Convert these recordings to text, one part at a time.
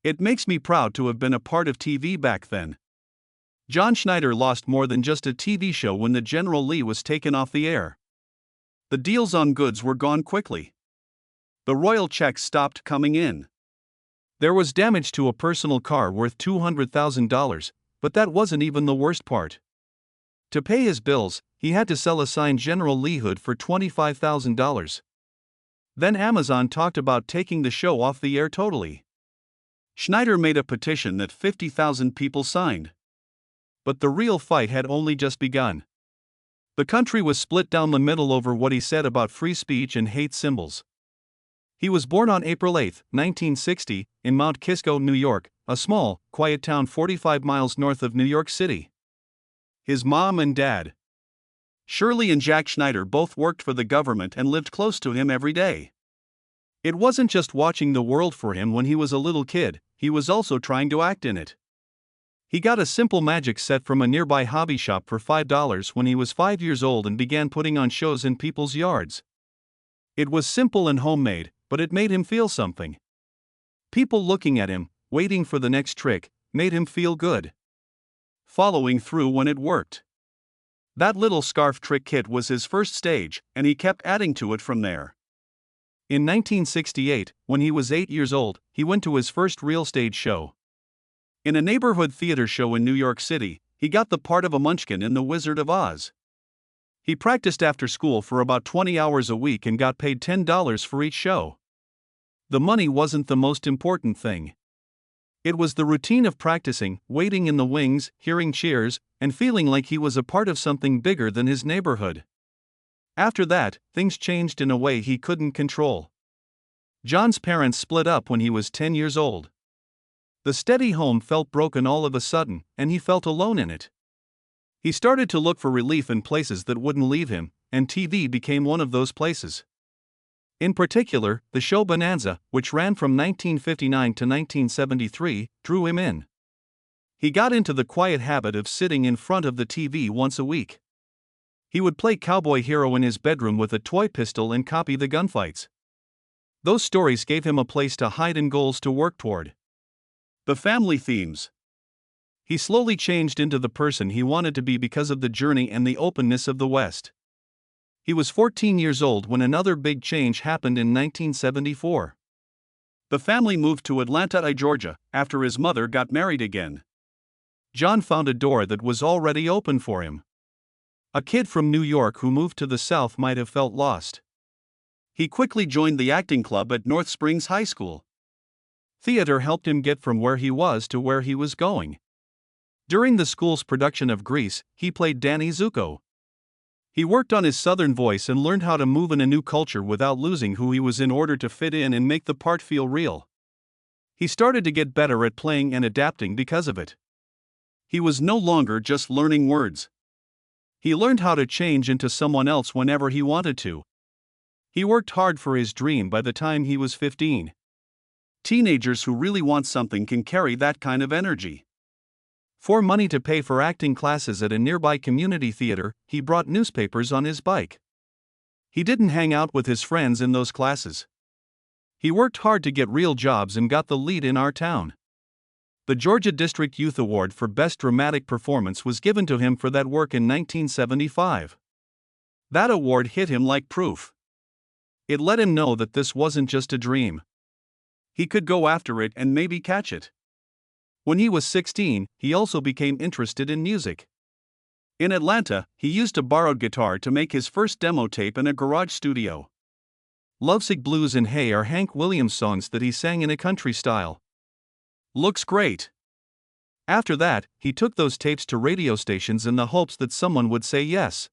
It makes me proud to have been a part of TV back then. John Schneider lost more than just a TV show when the General Lee was taken off the air. The deals on goods were gone quickly. The royal checks stopped coming in. There was damage to a personal car worth $200,000, but that wasn't even the worst part. To pay his bills, he had to sell a signed General Lee hood for $25,000. Then Amazon talked about taking the show off the air totally. Schneider made a petition that 50,000 people signed. But the real fight had only just begun. The country was split down the middle over what he said about free speech and hate symbols. He was born on April 8, 1960, in Mount Kisco, New York, a small, quiet town 45 miles north of New York City. His mom and dad, Shirley and Jack Schneider, both worked for the government and lived close to him every day. It wasn't just watching the world for him when he was a little kid, he was also trying to act in it. He got a simple magic set from a nearby hobby shop for $5 when he was 5 years old and began putting on shows in people's yards. It was simple and homemade, but it made him feel something. People looking at him, waiting for the next trick, made him feel good. Following through when it worked. That little scarf trick kit was his first stage, and he kept adding to it from there. In 1968, when he was 8 years old, he went to his first real stage show. In a neighborhood theater show in New York City, he got the part of a munchkin in The Wizard of Oz. He practiced after school for about 20 hours a week and got paid $10 for each show. The money wasn't the most important thing. It was the routine of practicing, waiting in the wings, hearing cheers, and feeling like he was a part of something bigger than his neighborhood. After that, things changed in a way he couldn't control. John's parents split up when he was 10 years old. The steady home felt broken all of a sudden, and he felt alone in it. He started to look for relief in places that wouldn't leave him, and TV became one of those places. In particular, the show Bonanza, which ran from 1959 to 1973, drew him in. He got into the quiet habit of sitting in front of the TV once a week. He would play cowboy hero in his bedroom with a toy pistol and copy the gunfights. Those stories gave him a place to hide and goals to work toward. The family themes. He slowly changed into the person he wanted to be because of the journey and the openness of the West. He was 14 years old when another big change happened in 1974. The family moved to Atlanta, Georgia, after his mother got married again. John found a door that was already open for him. A kid from New York who moved to the South might have felt lost. He quickly joined the acting club at North Springs High School. Theater helped him get from where he was to where he was going. During the school's production of Grease, he played Danny Zuko. He worked on his southern voice and learned how to move in a new culture without losing who he was in order to fit in and make the part feel real. He started to get better at playing and adapting because of it. He was no longer just learning words. He learned how to change into someone else whenever he wanted to. He worked hard for his dream by the time he was 15. Teenagers who really want something can carry that kind of energy. For money to pay for acting classes at a nearby community theater, he brought newspapers on his bike. He didn't hang out with his friends in those classes. He worked hard to get real jobs and got the lead in our town. The Georgia District Youth Award for Best Dramatic Performance was given to him for that work in 1975. That award hit him like proof. It let him know that this wasn't just a dream. He could go after it and maybe catch it. When he was 16, he also became interested in music. In Atlanta, he used a borrowed guitar to make his first demo tape in a garage studio. Lovesick Blues and Hey are Hank Williams songs that he sang in a country style. Looks great. After that, he took those tapes to radio stations in the hopes that someone would say yes.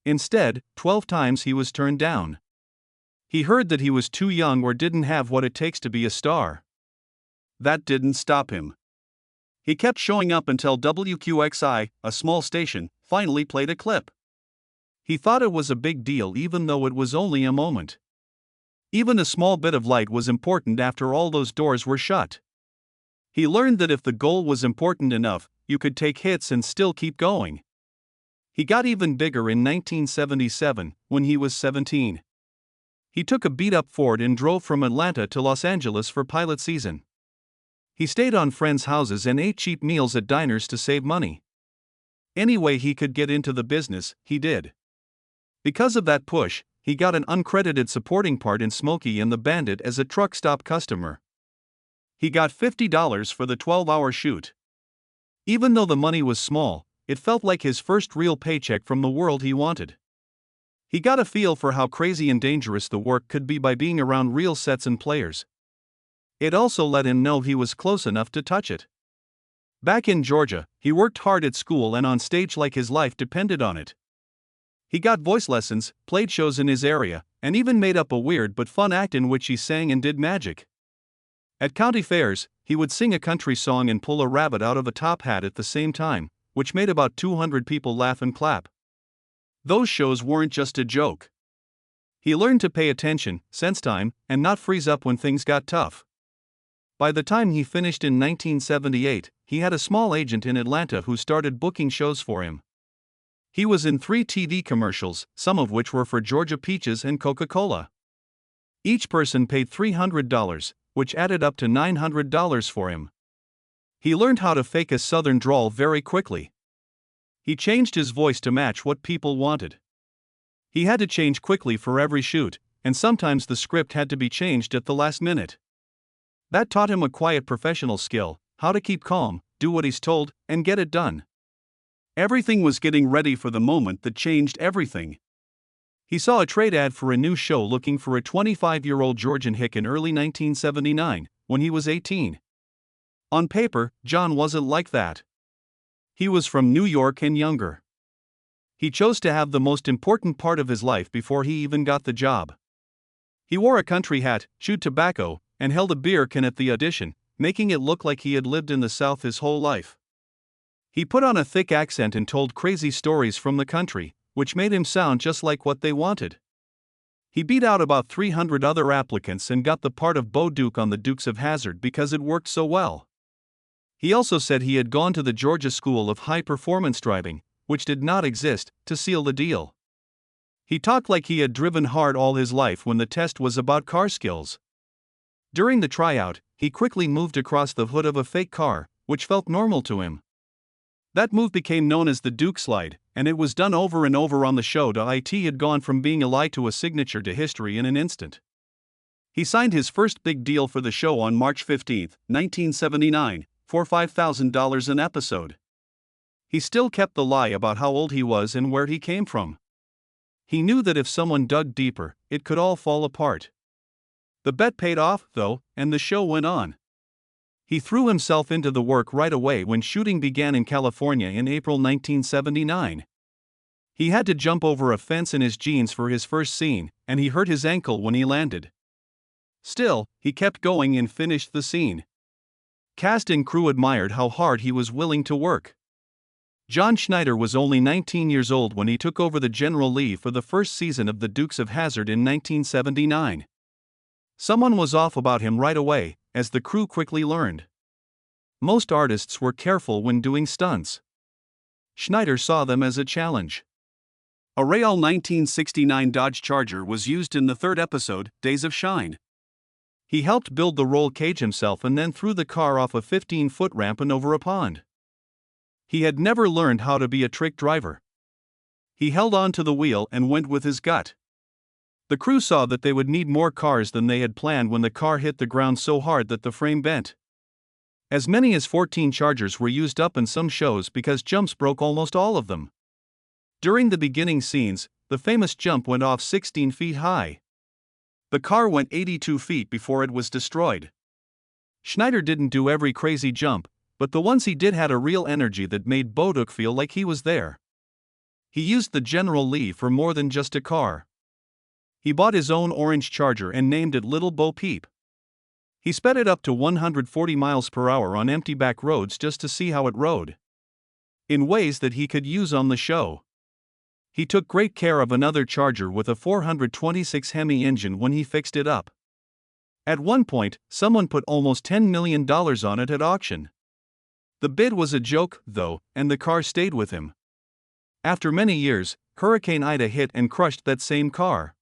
Instead, 12 times he was turned down. He heard that he was too young or didn't have what it takes to be a star. That didn't stop him. He kept showing up until WQXI, a small station, finally played a clip. He thought it was a big deal even though it was only a moment. Even a small bit of light was important after all those doors were shut. He learned that if the goal was important enough, you could take hits and still keep going. He got even bigger in 1977, when he was 17. He took a beat-up Ford and drove from Atlanta to Los Angeles for pilot season. He stayed on friends' houses and ate cheap meals at diners to save money. Any way he could get into the business, he did. Because of that push, he got an uncredited supporting part in Smokey and the Bandit as a truck stop customer. He got $50 for the 12-hour shoot. Even though the money was small, it felt like his first real paycheck from the world he wanted. He got a feel for how crazy and dangerous the work could be by being around real sets and players. It also let him know he was close enough to touch it. Back in Georgia, he worked hard at school and on stage like his life depended on it. He got voice lessons, played shows in his area, and even made up a weird but fun act in which he sang and did magic. At county fairs, he would sing a country song and pull a rabbit out of a top hat at the same time, which made about 200 people laugh and clap. Those shows weren't just a joke. He learned to pay attention, sense time, and not freeze up when things got tough. By the time he finished in 1978, he had a small agent in Atlanta who started booking shows for him. He was in 3 TV commercials, some of which were for Georgia Peaches and Coca-Cola. Each person paid $300, which added up to $900 for him. He learned how to fake a southern drawl very quickly. He changed his voice to match what people wanted. He had to change quickly for every shoot, and sometimes the script had to be changed at the last minute. That taught him a quiet professional skill, how to keep calm, do what he's told, and get it done. Everything was getting ready for the moment that changed everything. He saw a trade ad for a new show looking for a 25-year-old Georgian hick in early 1979, when he was 18. On paper, John wasn't like that. He was from New York and younger. He chose to have the most important part of his life before he even got the job. He wore a country hat, chewed tobacco, and held a beer can at the audition, making it look like he had lived in the South his whole life. He put on a thick accent and told crazy stories from the country, which made him sound just like what they wanted. He beat out about 300 other applicants and got the part of Bo Duke on the Dukes of Hazzard because it worked so well. He also said he had gone to the Georgia School of High Performance Driving, which did not exist, to seal the deal. He talked like he had driven hard all his life when the test was about car skills. During the tryout, he quickly moved across the hood of a fake car, which felt normal to him. That move became known as the Duke slide, and it was done over and over on the show. It had gone from being a lie to a signature to history in an instant. He signed his first big deal for the show on March 15, 1979, for $5,000 an episode. He still kept the lie about how old he was and where he came from. He knew that if someone dug deeper, it could all fall apart. The bet paid off, though, and the show went on. He threw himself into the work right away when shooting began in California in April 1979. He had to jump over a fence in his jeans for his first scene, and he hurt his ankle when he landed. Still, he kept going and finished the scene. Cast and crew admired how hard he was willing to work. John Schneider was only 19 years old when he took over the General Lee for the first season of the Dukes of Hazzard in 1979. Someone was off about him right away, as the crew quickly learned. Most artists were careful when doing stunts. Schneider saw them as a challenge. A Real 1969 Dodge Charger was used in the third episode, Days of Shine. He helped build the roll cage himself and then threw the car off a 15-foot ramp and over a pond. He had never learned how to be a trick driver. He held on to the wheel and went with his gut. The crew saw that they would need more cars than they had planned when the car hit the ground so hard that the frame bent. As many as 14 Chargers were used up in some shows because jumps broke almost all of them. During the beginning scenes, the famous jump went off 16 feet high. The car went 82 feet before it was destroyed. Schneider didn't do every crazy jump, but the ones he did had a real energy that made Bo Duke feel like he was there. He used the General Lee for more than just a car. He bought his own orange Charger and named it Little Bo Peep. He sped it up to 140 miles per hour on empty back roads just to see how it rode. In ways that he could use on the show. He took great care of another Charger with a 426 Hemi engine when he fixed it up. At one point, someone put almost $10 million on it at auction. The bid was a joke, though, and the car stayed with him. After many years, Hurricane Ida hit and crushed that same car.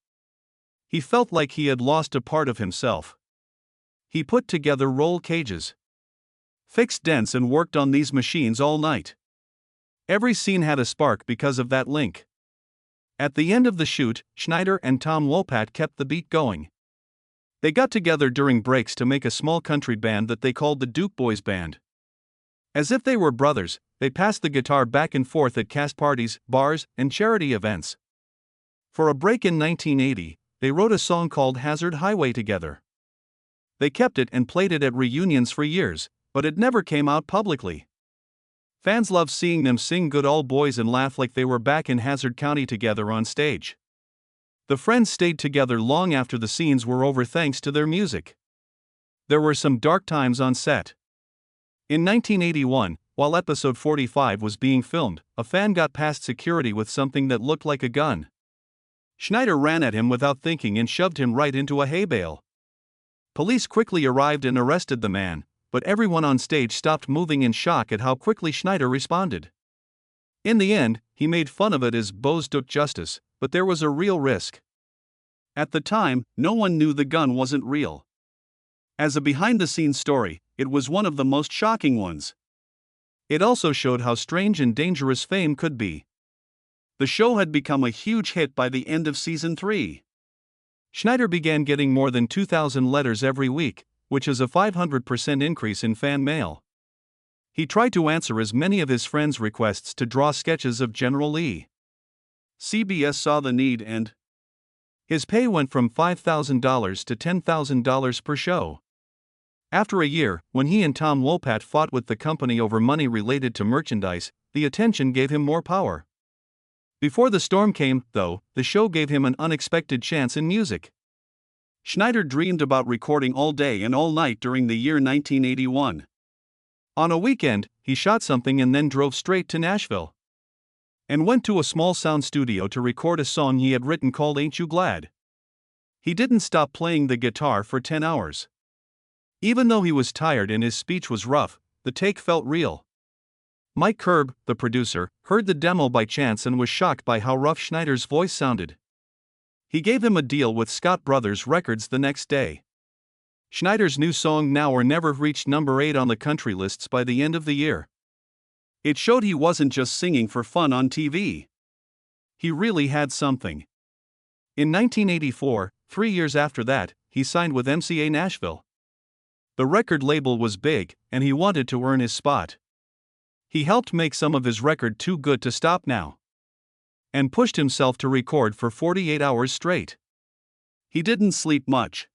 He felt like he had lost a part of himself. He put together roll cages. fixed dents and worked on these machines all night. Every scene had a spark because of that link. At the end of the shoot, Schneider and Tom Wopat kept the beat going. They got together during breaks to make a small country band that they called the Duke Boys Band. As if they were brothers, they passed the guitar back and forth at cast parties, bars, and charity events. For a break in 1980, they wrote a song called Hazzard Highway together. They kept it and played it at reunions for years, but it never came out publicly. Fans loved seeing them sing Good Old Boys and laugh like they were back in Hazzard County together on stage. The friends stayed together long after the scenes were over thanks to their music. There were some dark times on set. In 1981, while episode 45 was being filmed, a fan got past security with something that looked like a gun. Schneider ran at him without thinking and shoved him right into a hay bale. Police quickly arrived and arrested the man, but everyone on stage stopped moving in shock at how quickly Schneider responded. In the end, he made fun of it as Bose took justice, but there was a real risk. At the time, no one knew the gun wasn't real. As a behind-the-scenes story, it was one of the most shocking ones. It also showed how strange and dangerous fame could be. The show had become a huge hit by the end of season 3. Schneider began getting more than 2,000 letters every week, which is a 500% increase in fan mail. He tried to answer as many of his friends' requests to draw sketches of General Lee. CBS saw the need and his pay went from $5,000 to $10,000 per show. After a year, when he and Tom Wopat fought with the company over money related to merchandise, the attention gave him more power. Before the storm came, though, the show gave him an unexpected chance in music. Schneider dreamed about recording all day and all night during the year 1981. On a weekend, he shot something and then drove straight to Nashville. And went to a small sound studio to record a song he had written called Ain't You Glad? He didn't stop playing the guitar for 10 hours. Even though he was tired and his speech was rough, the take felt real. Mike Kerb, the producer, heard the demo by chance and was shocked by how rough Schneider's voice sounded. He gave him a deal with Scott Brothers Records the next day. Schneider's new song Now or Never reached number 8 on the country lists by the end of the year. It showed he wasn't just singing for fun on TV. He really had something. In 1984, 3 years after that, he signed with MCA Nashville. The record label was big, and he wanted to earn his spot. He helped make some of his record Too Good to Stop Now, and pushed himself to record for 48 hours straight. He didn't sleep much.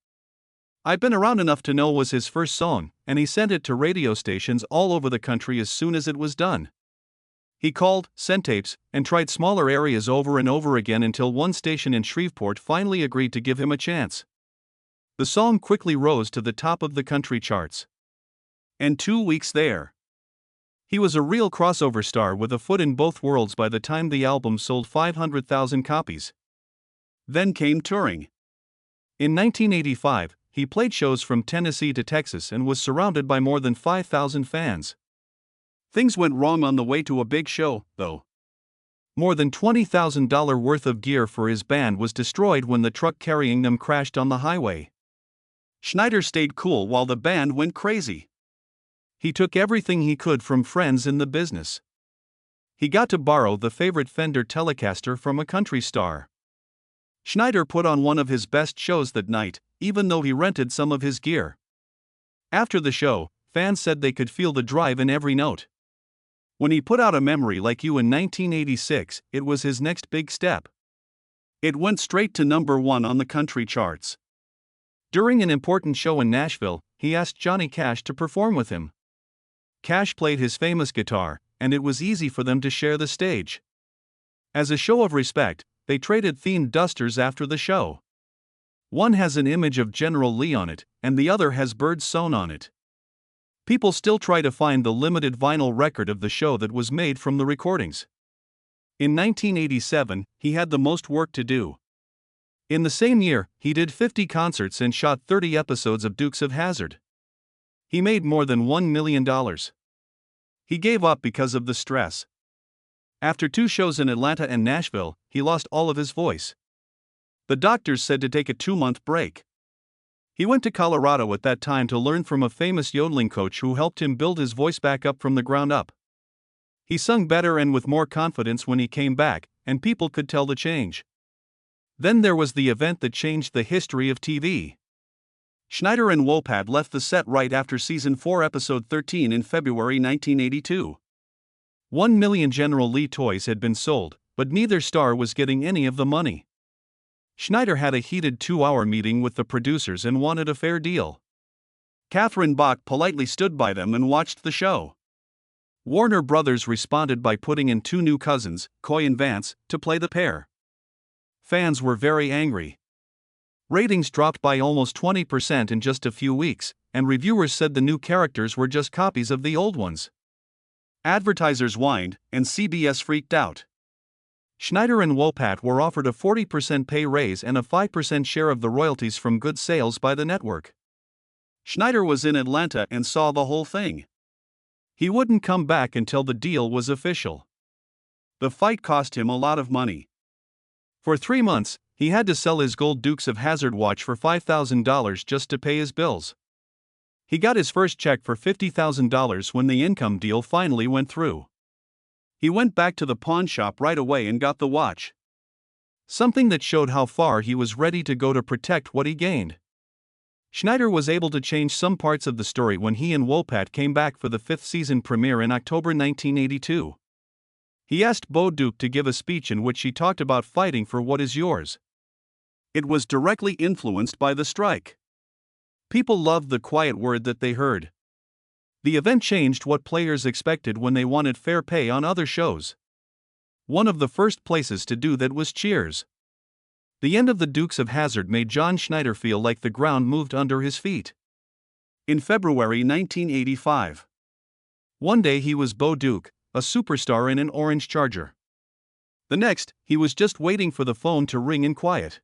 I've Been Around Enough to Know was his first song, and he sent it to radio stations all over the country as soon as it was done. He called, sent tapes, and tried smaller areas over and over again until one station in Shreveport finally agreed to give him a chance. The song quickly rose to the top of the country charts. And 2 weeks there. He was a real crossover star with a foot in both worlds by the time the album sold 500,000 copies. Then came touring. In 1985, he played shows from Tennessee to Texas and was surrounded by more than 5,000 fans. Things went wrong on the way to a big show, though. More than $20,000 worth of gear for his band was destroyed when the truck carrying them crashed on the highway. Schneider stayed cool while the band went crazy. He took everything he could from friends in the business. He got to borrow the favorite Fender Telecaster from a country star. Schneider put on one of his best shows that night, even though he rented some of his gear. After the show, fans said they could feel the drive in every note. When he put out A Memory Like You in 1986, it was his next big step. It went straight to number 1 on the country charts. During an important show in Nashville, he asked Johnny Cash to perform with him. Cash played his famous guitar, and it was easy for them to share the stage. As a show of respect, they traded themed dusters after the show. One has an image of General Lee on it, and the other has birds sewn on it. People still try to find the limited vinyl record of the show that was made from the recordings. In 1987, he had the most work to do. In the same year, he did 50 concerts and shot 30 episodes of Dukes of Hazzard. He made more than $1 million. He gave up because of the stress. After 2 shows in Atlanta and Nashville, he lost all of his voice. The doctors said to take a 2-month break. He went to Colorado at that time to learn from a famous yodeling coach who helped him build his voice back up from the ground up. He sung better and with more confidence when he came back, and people could tell the change. Then there was the event that changed the history of TV. Schneider and Wopat left the set right after Season 4 Episode 13 in February 1982. 1 million General Lee toys had been sold, but neither star was getting any of the money. Schneider had a heated 2-hour meeting with the producers and wanted a fair deal. Catherine Bach politely stood by them and watched the show. Warner Brothers responded by putting in 2 new cousins, Coy and Vance, to play the pair. Fans were very angry. Ratings dropped by almost 20% in just a few weeks, and reviewers said the new characters were just copies of the old ones. Advertisers whined, and CBS freaked out. Schneider and Wopat were offered a 40% pay raise and a 5% share of the royalties from good sales by the network. Schneider was in Atlanta and saw the whole thing. He wouldn't come back until the deal was official. The fight cost him a lot of money. For 3 months, he had to sell his gold Dukes of Hazzard watch for $5,000 just to pay his bills. He got his first check for $50,000 when the income deal finally went through. He went back to the pawn shop right away and got the watch. Something that showed how far he was ready to go to protect what he gained. Schneider was able to change some parts of the story when he and Wopat came back for the 5th season premiere in October 1982. He asked Bo Duke to give a speech in which she talked about fighting for what is yours. It was directly influenced by the strike. People loved the quiet word that they heard. The event changed what players expected when they wanted fair pay on other shows. One of the first places to do that was Cheers. The end of the Dukes of Hazzard made John Schneider feel like the ground moved under his feet. In February 1985. One day he was Bo Duke, a superstar in an orange Charger. The next, he was just waiting for the phone to ring in quiet.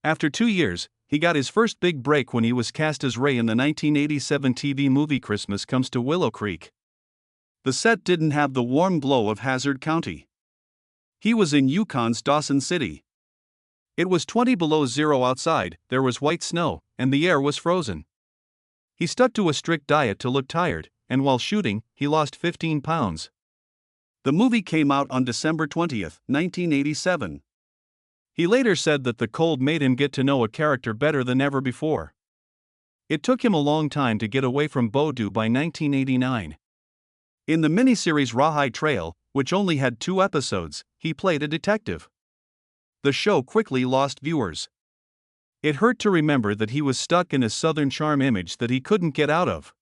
After 2 years, he got his first big break when he was cast as Ray in the 1987 TV movie Christmas Comes to Willow Creek. The set didn't have the warm glow of Hazzard County. He was in Yukon's Dawson City. It was 20 below zero outside, there was white snow, and the air was frozen. He stuck to a strict diet to look tired, and while shooting, he lost 15 pounds. The movie came out on December 20, 1987. He later said that the cold made him get to know a character better than ever before. It took him a long time to get away from Bo Duke by 1989. In the miniseries Rawhide Trail, which only had 2 episodes, he played a detective. The show quickly lost viewers. It hurt to remember that he was stuck in a Southern charm image that he couldn't get out of.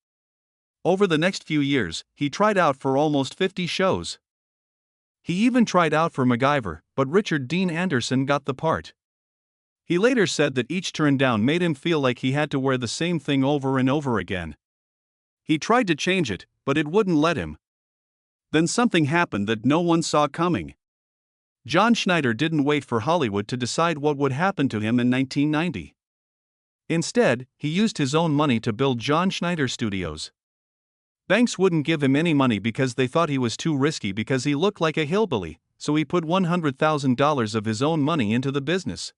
Over the next few years, he tried out for almost 50 shows. He even tried out for MacGyver, but Richard Dean Anderson got the part. He later said that each turn down made him feel like he had to wear the same thing over and over again. He tried to change it, but it wouldn't let him. Then something happened that no one saw coming. John Schneider didn't wait for Hollywood to decide what would happen to him in 1990. Instead, he used his own money to build John Schneider Studios. Banks wouldn't give him any money because they thought he was too risky because he looked like a hillbilly, so he put $100,000 of his own money into the business.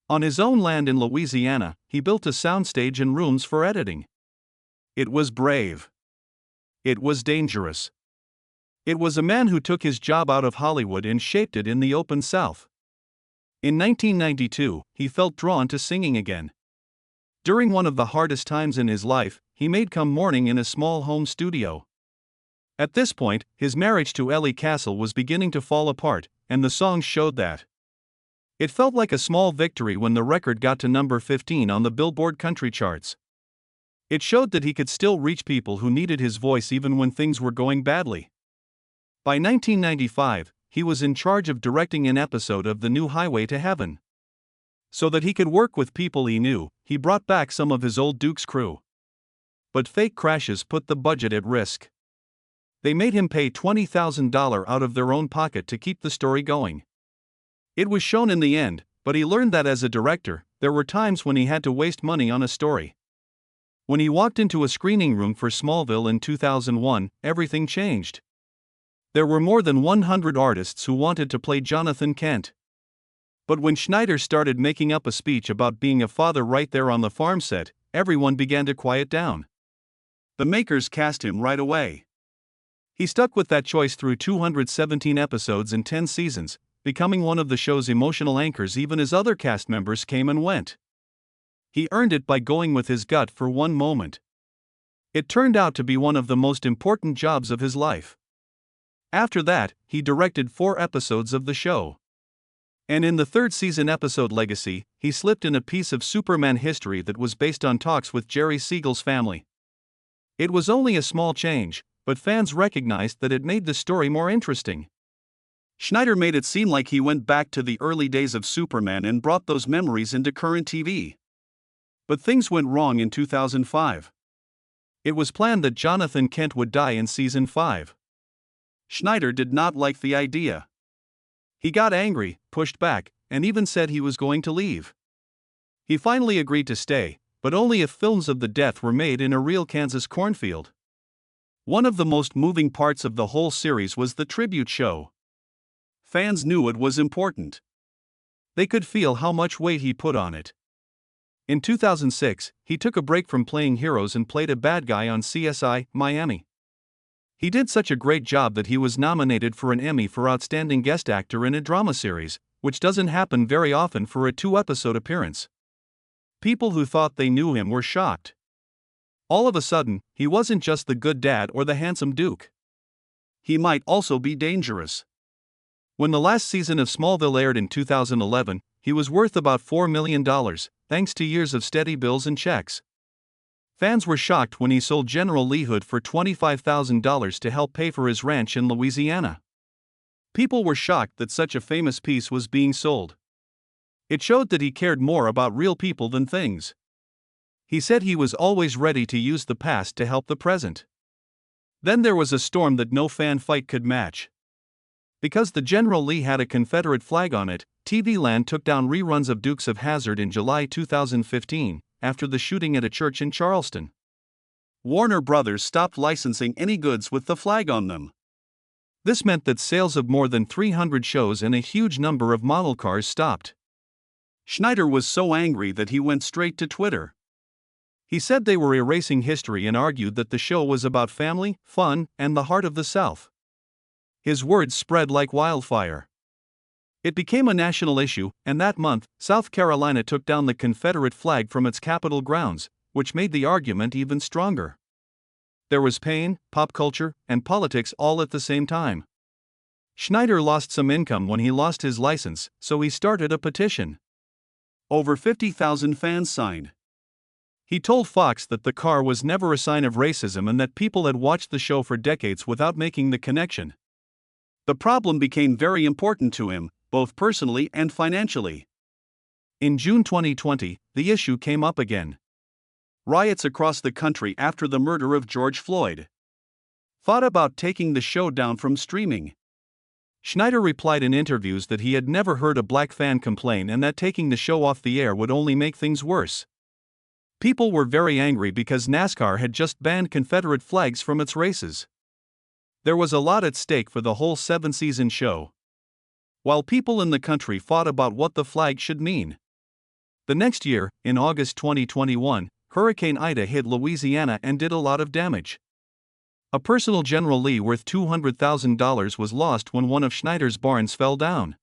On his own land in Louisiana, he built a soundstage and rooms for editing. It was brave. It was dangerous. It was a man who took his job out of Hollywood and shaped it in the open South. In 1992, he felt drawn to singing again. During one of the hardest times in his life, he made Come Morning in a small home studio. At this point, his marriage to Ellie Castle was beginning to fall apart, and the songs showed that. It felt like a small victory when the record got to number 15 on the Billboard country charts. It showed that he could still reach people who needed his voice even when things were going badly. By 1995, he was in charge of directing an episode of The New Highway to Heaven. So that he could work with people he knew, he brought back some of his old Dukes crew. But fake crashes put the budget at risk. They made him pay $20,000 out of their own pocket to keep the story going. It was shown in the end, but he learned that as a director, there were times when he had to waste money on a story. When he walked into a screening room for Smallville in 2001, everything changed. There were more than 100 artists who wanted to play Jonathan Kent. But when Schneider started making up a speech about being a father right there on the farm set, everyone began to quiet down. The makers cast him right away. He stuck with that choice through 217 episodes and 10 seasons, becoming one of the show's emotional anchors even as other cast members came and went. He earned it by going with his gut for one moment. It turned out to be one of the most important jobs of his life. After that, he directed 4 episodes of the show. And in the third season episode Legacy, he slipped in a piece of Superman history that was based on talks with Jerry Siegel's family. It was only a small change, but fans recognized that it made the story more interesting. Schneider made it seem like he went back to the early days of Superman and brought those memories into current TV. But things went wrong in 2005. It was planned that Jonathan Kent would die in season 5. Schneider did not like the idea. He got angry, pushed back, and even said he was going to leave. He finally agreed to stay, but only if films of the death were made in a real Kansas cornfield. One of the most moving parts of the whole series was the tribute show. Fans knew it was important. They could feel how much weight he put on it. In 2006, he took a break from playing heroes and played a bad guy on CSI: Miami. He did such a great job that he was nominated for an Emmy for Outstanding Guest Actor in a Drama Series, which doesn't happen very often for a 2-episode appearance. People who thought they knew him were shocked. All of a sudden, he wasn't just the good dad or the handsome Duke. He might also be dangerous. When the last season of Smallville aired in 2011, he was worth about $4 million, thanks to years of steady bills and checks. Fans were shocked when he sold General Lee Hood for $25,000 to help pay for his ranch in Louisiana. People were shocked that such a famous piece was being sold. It showed that he cared more about real people than things. He said he was always ready to use the past to help the present. Then there was a storm that no fan fight could match. Because the General Lee had a Confederate flag on it, TV Land took down reruns of Dukes of Hazzard in July 2015, after the shooting at a church in Charleston. Warner Brothers stopped licensing any goods with the flag on them. This meant that sales of more than 300 shows and a huge number of model cars stopped. Schneider was so angry that he went straight to Twitter. He said they were erasing history and argued that the show was about family, fun, and the heart of the South. His words spread like wildfire. It became a national issue, and that month, South Carolina took down the Confederate flag from its Capitol grounds, which made the argument even stronger. There was pain, pop culture, and politics all at the same time. Schneider lost some income when he lost his license, so he started a petition. Over 50,000 fans signed. He told Fox that the car was never a sign of racism and that people had watched the show for decades without making the connection. The problem became very important to him, both personally and financially. In June 2020, the issue came up again. Riots across the country after the murder of George Floyd. Thought about taking the show down from streaming. Schneider replied in interviews that he had never heard a black fan complain and that taking the show off the air would only make things worse. People were very angry because NASCAR had just banned Confederate flags from its races. There was a lot at stake for the whole 7-season show. While people in the country fought about what the flag should mean. The next year, in August 2021, Hurricane Ida hit Louisiana and did a lot of damage. A personal General Lee worth $200,000 was lost when one of Schneider's barns fell down.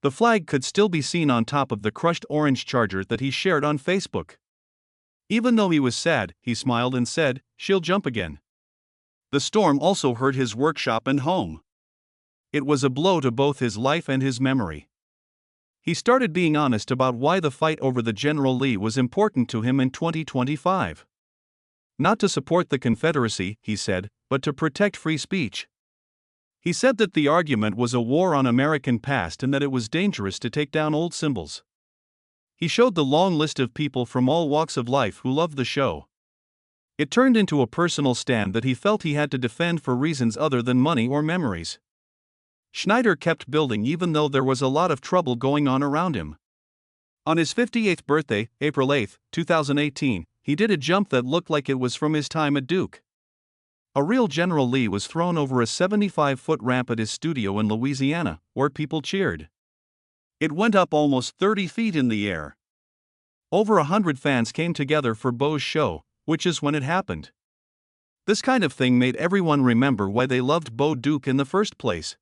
The flag could still be seen on top of the crushed orange Charger that he shared on Facebook. Even though he was sad, he smiled and said, "She'll jump again." The storm also hurt his workshop and home. It was a blow to both his life and his memory. He started being honest about why the fight over the General Lee was important to him in 2025. Not to support the Confederacy, he said, but to protect free speech. He said that the argument was a war on American past and that it was dangerous to take down old symbols. He showed the long list of people from all walks of life who loved the show. It turned into a personal stand that he felt he had to defend for reasons other than money or memories. Schneider kept building even though there was a lot of trouble going on around him. On his 58th birthday, April 8, 2018, he did a jump that looked like it was from his time at Duke. A real General Lee was thrown over a 75-foot ramp at his studio in Louisiana, where people cheered. It went up almost 30 feet in the air. Over 100 fans came together for Bo's show, which is when it happened. This kind of thing made everyone remember why they loved Bo Duke in the first place.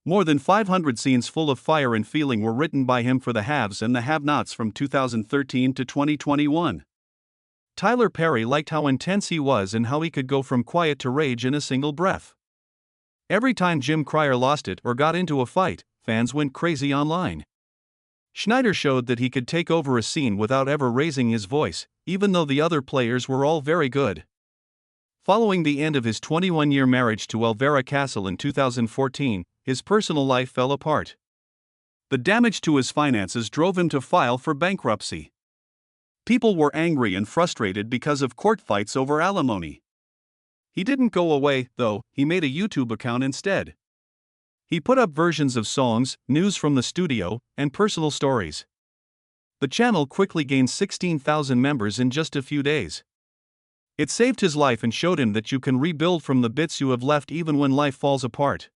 More than 500 scenes full of fire and feeling were written by him for the haves and the have-nots from 2013 to 2021. Tyler Perry liked how intense he was and how he could go from quiet to rage in a single breath. Every time Jim Cryer lost it or got into a fight, fans went crazy online. Schneider showed that he could take over a scene without ever raising his voice, even though the other players were all very good. Following the end of his 21-year marriage to Elvira Castle in 2014, his personal life fell apart. The damage to his finances drove him to file for bankruptcy. People were angry and frustrated because of court fights over alimony. He didn't go away, though. He made a YouTube account instead. He put up versions of songs, news from the studio, and personal stories. The channel quickly gained 16,000 members in just a few days. It saved his life and showed him that you can rebuild from the bits you have left even when life falls apart.